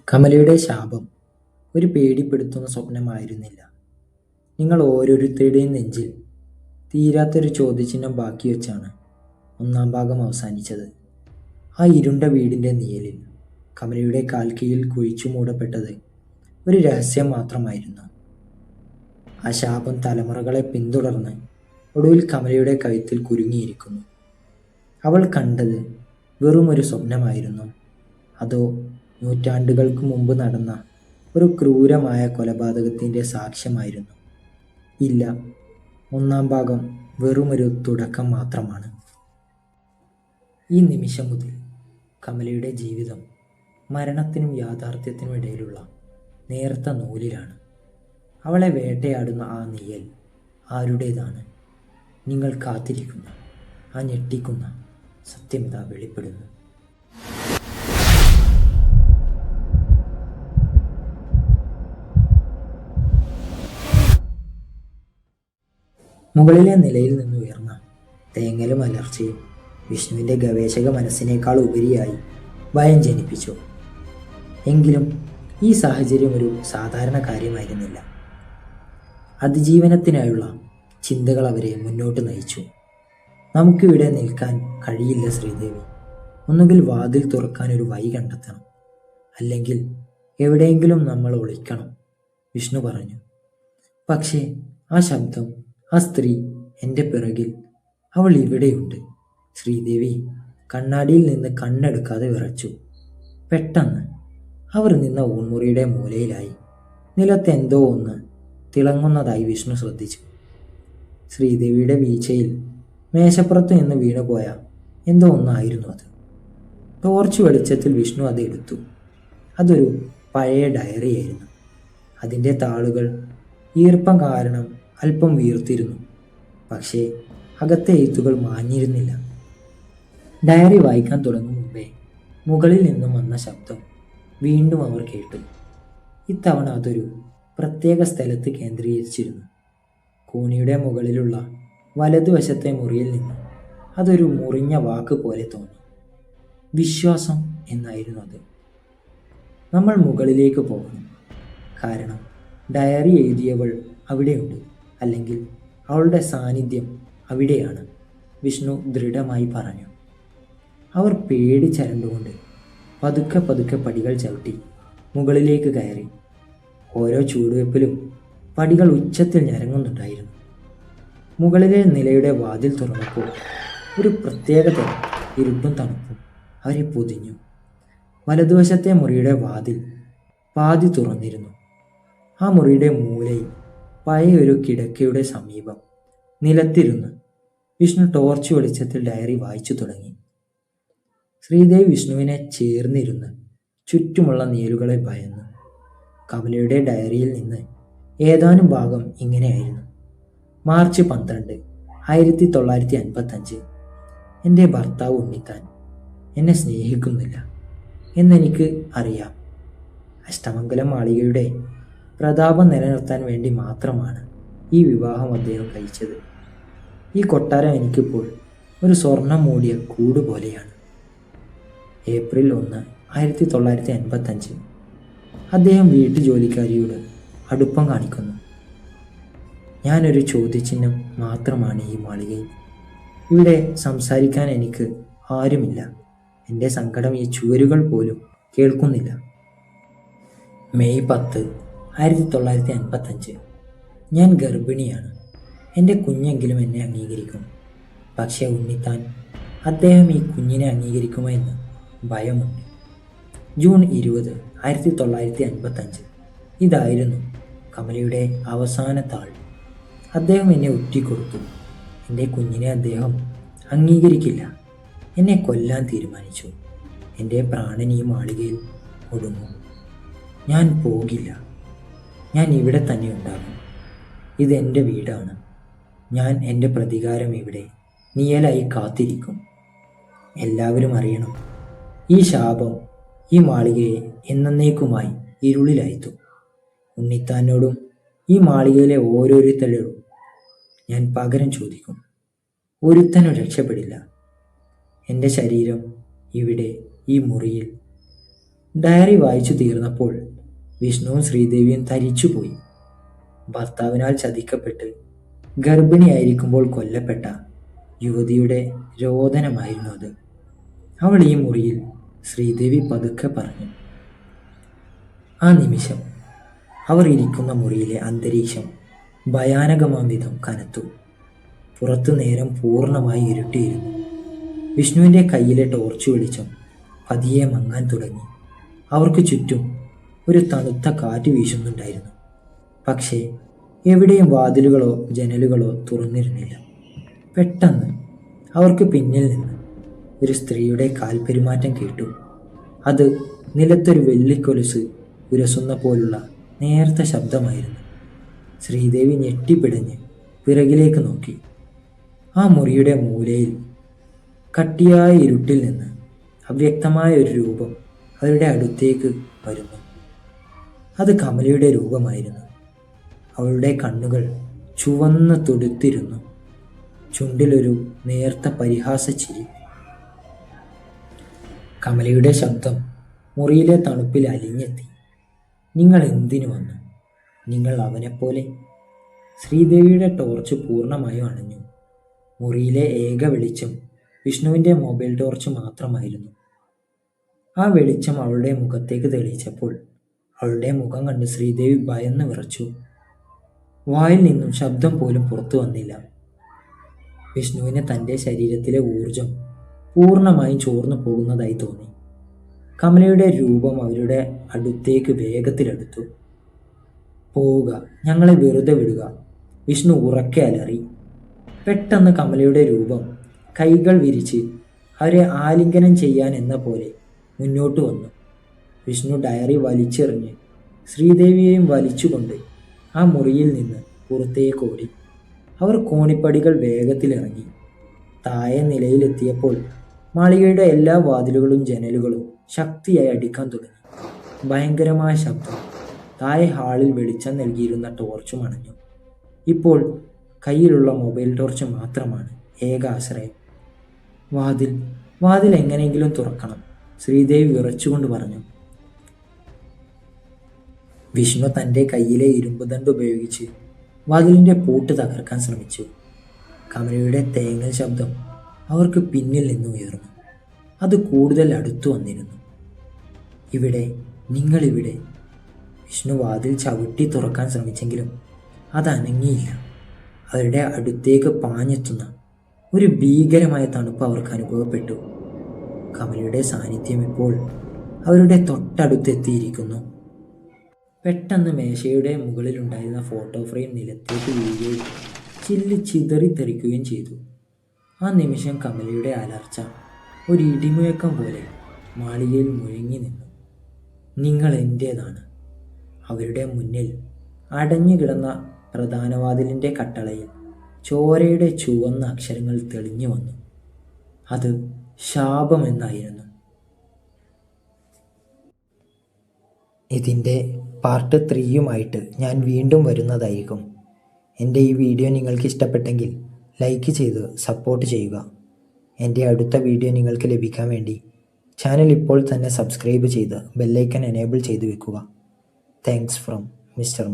കമലയുടെ ശാപം ഒരു പേടിപ്പെടുത്തുന്ന സ്വപ്നമായിരുന്നില്ല. നിങ്ങൾ ഓരോരുത്തരുടെയും നെഞ്ചിൽ തീരാത്തൊരു ചോദ്യചിഹ്നം ബാക്കിവെച്ചാണ് ഒന്നാം ഭാഗം അവസാനിച്ചത്. ആ ഇരുണ്ട വീടിൻ്റെ നിഴലിൽ കമലയുടെ കാൽക്കീഴിൽ കുഴിച്ചു മൂടപ്പെട്ടത് ഒരു രഹസ്യം മാത്രമായിരുന്നു. ആ ശാപം തലമുറകളെ പിന്തുടർന്ന് ഒടുവിൽ കമലയുടെ കഴുത്തിൽ കുരുങ്ങിയിരിക്കുന്നു. അവൾ കണ്ടത് വെറുമൊരു സ്വപ്നമായിരുന്നു, അതോ നൂറ്റാണ്ടുകൾക്ക് മുമ്പ് നടന്ന ഒരു ക്രൂരമായ കൊലപാതകത്തിൻ്റെ സാക്ഷ്യമായിരുന്നു? ഇല്ല, ഒന്നാം ഭാഗം വെറുമൊരു തുടക്കം മാത്രമാണ്. ഈ നിമിഷം മുതൽ കമലയുടെ ജീവിതം മരണത്തിനും യാഥാർത്ഥ്യത്തിനും ഇടയിലുള്ള നേർത്ത നൂലിലാണ്. അവളെ വേട്ടയാടുന്ന ആ നിഴൽ ആരുടേതാണ്? നിങ്ങൾ കാത്തിരിക്കുന്ന ആ ഞെട്ടിക്കുന്ന സത്യമിതാ വെളിപ്പെടുന്നു. മുകളിലെ നിലയിൽ നിന്നുയർന്ന തേങ്ങലും അലർച്ചയും വിഷ്ണുവിൻ്റെ ഗവേഷക മനസ്സിനേക്കാൾ ഉപരിയായി ഭയം ജനിപ്പിച്ചു. എങ്കിലും ഈ സാഹചര്യം ഒരു സാധാരണ കാര്യമായിരുന്നില്ല. അതിജീവനത്തിനായുള്ള ചിന്തകൾ അവരെ മുന്നോട്ട് നയിച്ചു. നമുക്കിവിടെ നിൽക്കാൻ കഴിയില്ല ശ്രീദേവി. ഒന്നുകിൽ വാതിൽ തുറക്കാൻ ഒരു വഴി കണ്ടെത്തണം, അല്ലെങ്കിൽ എവിടെയെങ്കിലും നമ്മൾ ഒളിക്കണം, വിഷ്ണു പറഞ്ഞു. പക്ഷേ ആ ശബ്ദം, ആ സ്ത്രീ എൻ്റെ പിറകിൽ, അവൾ ഇവിടെയുണ്ട്. ശ്രീദേവി കണ്ണാടിയിൽ നിന്ന് കണ്ണെടുക്കാതെ വിറച്ചു. പെട്ടെന്ന് അവർ നിന്ന ഊൺമുറിയുടെ മൂലയിലായി നിലത്ത് എന്തോ ഒന്ന് തിളങ്ങുന്നതായി വിഷ്ണു ശ്രദ്ധിച്ചു. ശ്രീദേവിയുടെ വീഴ്ചയിൽ മേശപ്പുറത്ത് നിന്ന് വീണുപോയ എന്തോ ഒന്നായിരുന്നു അത്. ടോർച്ച് വെളിച്ചത്തിൽ വിഷ്ണു അത് എടുത്തു. അതൊരു പഴയ ഡയറിയായിരുന്നു. അതിൻ്റെ താളുകൾ ഈർപ്പം കാരണം അല്പം വീർത്തിരുന്നു, പക്ഷേ അകത്തെ എഴുത്തുകൾ മാഞ്ഞിരുന്നില്ല. ഡയറി വായിക്കാൻ തുടങ്ങും മുമ്പേ മുകളിൽ നിന്നും വന്ന ശബ്ദം വീണ്ടും അവർ കേട്ടു. ഇത്തവണ അതൊരു പ്രത്യേക സ്ഥലത്ത് കേന്ദ്രീകരിച്ചിരുന്നു. കോണിയുടെ മുകളിലുള്ള വലതുവശത്തെ മുറിയിൽ നിന്ന് അതൊരു മുറിഞ്ഞ വാക്ക് പോലെ തോന്നി. വിശ്വാസം എന്നായിരുന്നു അത്. നമ്മൾ മുകളിലേക്ക് പോകണം, കാരണം ഡയറി എഴുതിയവൾ അവിടെയുണ്ട്, അല്ലെങ്കിൽ അവളുടെ സാന്നിധ്യം അവിടെയാണ്, വിഷ്ണു ദൃഢമായി പറഞ്ഞു. അവർ പേടിച്ചരണ്ടുകൊണ്ട് പതുക്കെ പതുക്കെ പടികൾ ചവിട്ടി മുകളിലേക്ക് കയറി. ഓരോ ചൂടുവെപ്പിലും പടികൾ ഉച്ചത്തിൽ ഞരങ്ങുന്നുണ്ടായിരുന്നു. മുകളിലെ നിലയുടെ വാതിൽ തുറന്നപ്പോൾ ഒരു പ്രത്യേകതരം ഇരുട്ടും തണുപ്പും അവരെ പൊതിഞ്ഞു. വലതുവശത്തെ മുറിയുടെ വാതിൽ പാതി തുറന്നിരുന്നു. ആ മുറിയുടെ മൂലയിൽ പഴയ ഒരു കിടക്കയുടെ സമീപം നിലത്തിരുന്ന് വിഷ്ണു ടോർച്ച് വെളിച്ചത്തിൽ ഡയറി വായിച്ചു തുടങ്ങി. ശ്രീദേവി വിഷ്ണുവിനെ ചേർന്നിരുന്ന് ചുറ്റുമുള്ള നീലുകളെ ഭയന്നു. കമലയുടെ ഡയറിയിൽ നിന്ന് ഏതാനും ഭാഗം ഇങ്ങനെയായിരുന്നു. മാർച്ച് 12, 1955. എൻ്റെ ഭർത്താവ് ഉണ്ണിത്താൻ എന്നെ സ്നേഹിക്കുന്നില്ല എന്നെനിക്ക് അറിയാം. അഷ്ടമംഗലം മാളികയുടെ പ്രതാപം നിലനിർത്താൻ വേണ്ടി മാത്രമാണ് ഈ വിവാഹം അദ്ദേഹം കഴിച്ചത്. ഈ കൊട്ടാരം എനിക്കിപ്പോൾ ഒരു സ്വർണം മൂടിയ കൂട് പോലെയാണ്. ഏപ്രിൽ 1, 1955. അദ്ദേഹം വീട്ടുജോലിക്കാരിയോട് അടുപ്പം കാണിക്കുന്നു. ഞാനൊരു ചോദ്യചിഹ്നം മാത്രമാണ് ഈ മാളികയിൽ. ഇവിടെ സംസാരിക്കാൻ എനിക്ക് ആരുമില്ല. എൻ്റെ സങ്കടം ഈ ചുവരുകൾ പോലും കേൾക്കുന്നില്ല. മെയ് 10, 1955. ഞാൻ ഗർഭിണിയാണ്. എൻ്റെ കുഞ്ഞെങ്കിലും എന്നെ അംഗീകരിക്കും. പക്ഷേ ഉണ്ണിത്താൻ, അദ്ദേഹം ഈ കുഞ്ഞിനെ അംഗീകരിക്കുമോ എന്ന് ഭയമുണ്ട്. ജൂൺ 20, 1955. ഇതായിരുന്നു കമലയുടെ അവസാന താൾ. അദ്ദേഹം എന്നെ ഒറ്റിക്കൊടുത്തു. എൻ്റെ കുഞ്ഞിനെ അദ്ദേഹം അംഗീകരിക്കില്ല. എന്നെ കൊല്ലാൻ തീരുമാനിച്ചു. എൻ്റെ പ്രാണൻ ഈ മാളികയിൽ ഒടുങ്ങും. ഞാൻ പോകില്ല. ഞാൻ ഇവിടെ തന്നെ ഉണ്ടാകും. ഇതെൻ്റെ വീടാണ്. ഞാൻ എൻ്റെ പ്രതികാരം ഇവിടെ നിഴലായി കാത്തിരിക്കും. എല്ലാവരും അറിയണം, ഈ ശാപം ഈ മാളികയെ എന്നേക്കുമായി ഇരുളിലാഴ്ത്തും. ഉണ്ണിത്താനോടും ഈ മാളികയിലെ ഓരോരുത്തരോടും ഞാൻ പകരം ചോദിക്കും. ഒരുത്തനും രക്ഷപ്പെടില്ല. എൻ്റെ ശരീരം ഇവിടെ ഈ മുറിയിൽ ഡയറി വായിച്ചു തീർന്നപ്പോൾ വിഷ്ണുവും ശ്രീദേവിയും തരിച്ചുപോയി. ഭർത്താവിനാൽ ചതിക്കപ്പെട്ട് ഗർഭിണിയായിരിക്കുമ്പോൾ കൊല്ലപ്പെട്ട യുവതിയുടെ രോദനമായിരുന്നു അത്. അവൾ ഈ മുറിയിൽ, ശ്രീദേവി പതുക്കെ പറഞ്ഞു. ആ നിമിഷം അവർ ഇരിക്കുന്ന മുറിയിലെ അന്തരീക്ഷം ഭയാനകമാം വിധം കനത്തു. പുറത്തു നേരം പൂർണ്ണമായി ഇരുട്ടിയിരുന്നു. വിഷ്ണുവിൻ്റെ കയ്യിലെ ടോർച്ച് വെളിച്ചം പതിയെ മങ്ങാൻ തുടങ്ങി. അവർക്ക് ചുറ്റും ഒരു തണുത്ത കാറ്റ് വീശുന്നുണ്ടായിരുന്നു. പക്ഷേ എവിടെയും വാതിലുകളോ ജനലുകളോ തുറന്നിരുന്നില്ല. പെട്ടെന്ന് അവർക്ക് പിന്നിൽ നിന്ന് ഒരു സ്ത്രീയുടെ കാൽപെരുമാറ്റം കേട്ടു. അത് നിലത്തൊരു വെള്ളിക്കൊലുസ് ഉരസുന്ന പോലുള്ള നേർത്ത ശബ്ദമായിരുന്നു. ശ്രീദേവി ഞെട്ടിപ്പിടഞ്ഞ് പിറകിലേക്ക് നോക്കി. ആ മുറിയുടെ മൂലയിൽ കട്ടിയായ ഇരുട്ടിൽ നിന്ന് അവ്യക്തമായ ഒരു രൂപം അവരുടെ അടുത്തേക്ക് വരുന്നു. അത് കമലയുടെ രൂപമായിരുന്നു. അവളുടെ കണ്ണുകൾ ചുവന്ന് തുടുത്തിരുന്നു. ചുണ്ടിലൊരു നേർത്ത പരിഹാസച്ചിരി. കമലയുടെ ശബ്ദം മുറിയിലെ തണുപ്പിൽ അലിഞ്ഞെത്തി. നിങ്ങൾ എന്തിനു വന്നു? നിങ്ങൾ അവനെപ്പോലെ. ശ്രീദേവിയുടെ ടോർച്ച് പൂർണ്ണമായും അണഞ്ഞു. മുറിയിലെ ഏക വെളിച്ചം വിഷ്ണുവിൻ്റെ മൊബൈൽ ടോർച്ച് മാത്രമായിരുന്നു. ആ വെളിച്ചം അവളുടെ മുഖത്തേക്ക് തെളിയിച്ചപ്പോൾ അവളുടെ മുഖം കണ്ട് ശ്രീദേവി ഭയന്ന് വിറച്ചു. വായിൽ നിന്നും ശബ്ദം പോലും പുറത്തു വന്നില്ല. വിഷ്ണുവിന് തൻ്റെ ശരീരത്തിലെ ഊർജം പൂർണ്ണമായും ചോർന്നു പോകുന്നതായി തോന്നി. കമലയുടെ രൂപം അവരുടെ അടുത്തേക്ക് വേഗത്തിലെടുത്തു. പോവുക, ഞങ്ങളെ വെറുതെ വിടുക, വിഷ്ണു ഉറക്കെ അലറി. പെട്ടെന്ന് കമലയുടെ രൂപം കൈകൾ വിരിച്ച് അവരെ ആലിംഗനം ചെയ്യാൻ എന്ന പോലെ മുന്നോട്ട് വന്നു. വിഷ്ണു ഡയറി വലിച്ചെറിഞ്ഞ് ശ്രീദേവിയെയും വലിച്ചുകൊണ്ട് ആ മുറിയിൽ നിന്ന് പുറത്തേക്ക് ഓടി. അവർ കോണിപ്പടികൾ വേഗത്തിലിറങ്ങി. താഴെ നിലയിലെത്തിയപ്പോൾ മാളികയുടെ എല്ലാ വാതിലുകളും ജനലുകളും ശക്തിയായി അടിക്കാൻ തുടങ്ങി. ഭയങ്കരമായ ശബ്ദം. താഴെ ഹാളിൽ വെളിച്ചം നൽകിയിരുന്ന ടോർച്ചും അണഞ്ഞു. ഇപ്പോൾ കയ്യിലുള്ള മൊബൈൽ ടോർച്ച് മാത്രമാണ് ഏക ആശ്രയം. വാതിൽ എങ്ങനെയെങ്കിലും തുറക്കണം, ശ്രീദേവി വിറച്ചുകൊണ്ട് പറഞ്ഞു. വിഷ്ണു തൻ്റെ കയ്യിലെ ഇരുമ്പ് ദണ്ട് ഉപയോഗിച്ച് വാതിലിൻ്റെ പൂട്ട് തകർക്കാൻ ശ്രമിച്ചു. കമലയുടെ തേങ്ങൽ ശബ്ദം അവർക്ക് പിന്നിൽ നിന്ന് ഉയർന്നു. അത് കൂടുതൽ അടുത്തു വന്നിരുന്നു. നിങ്ങളിവിടെ. വിഷ്ണു വാതിൽ ചവിട്ടി തുറക്കാൻ ശ്രമിച്ചെങ്കിലും അത് അനങ്ങിയില്ല. അവരുടെ അടുത്തേക്ക് പാഞ്ഞെത്തുന്ന ഒരു ഭീകരമായ തണുപ്പ് അവർക്ക് അനുഭവപ്പെട്ടു. കമലയുടെ സാന്നിധ്യം ഇപ്പോൾ അവരുടെ തൊട്ടടുത്തെത്തിയിരിക്കുന്നു. പെട്ടെന്ന് മേശയുടെ മുകളിലുണ്ടായിരുന്ന ഫോട്ടോ ഫ്രെയിം നിലത്തേക്ക് വീഴുകയും ചില്ല് ചിതറിത്തെറിക്കുകയും ചെയ്തു. ആ നിമിഷം കമലയുടെ അലർച്ച ഒരു ഇടിമുഴക്കം പോലെ മാളികയിൽ മുഴങ്ങി നിന്നു. നിങ്ങൾ എൻ്റേതാണ്. അവരുടെ മുന്നിൽ അടഞ്ഞു കിടന്ന പ്രധാന വാതിലിൻ്റെ കട്ടളയിൽ ചോരയുടെ ചുവന്ന അക്ഷരങ്ങൾ തെളിഞ്ഞു വന്നു. അത് ശാപമെന്നായിരുന്നു. ഇതിൻ്റെ പാർട്ട് 3യുമായിട്ട് ഞാൻ വീണ്ടും വരുന്നതായിരിക്കും. എൻ്റെ ഈ വീഡിയോ നിങ്ങൾക്ക് ഇഷ്ടപ്പെട്ടെങ്കിൽ ലൈക്ക് ചെയ്ത് സപ്പോർട്ട് ചെയ്യുക. എൻ്റെ അടുത്ത വീഡിയോ നിങ്ങൾക്ക് ലഭിക്കാൻ വേണ്ടി ചാനൽ ഇപ്പോൾ തന്നെ സബ്സ്ക്രൈബ് ചെയ്ത് ബെല്ലൈക്കൺ എനേബിൾ ചെയ്ത് വെക്കുക. Thanks from mister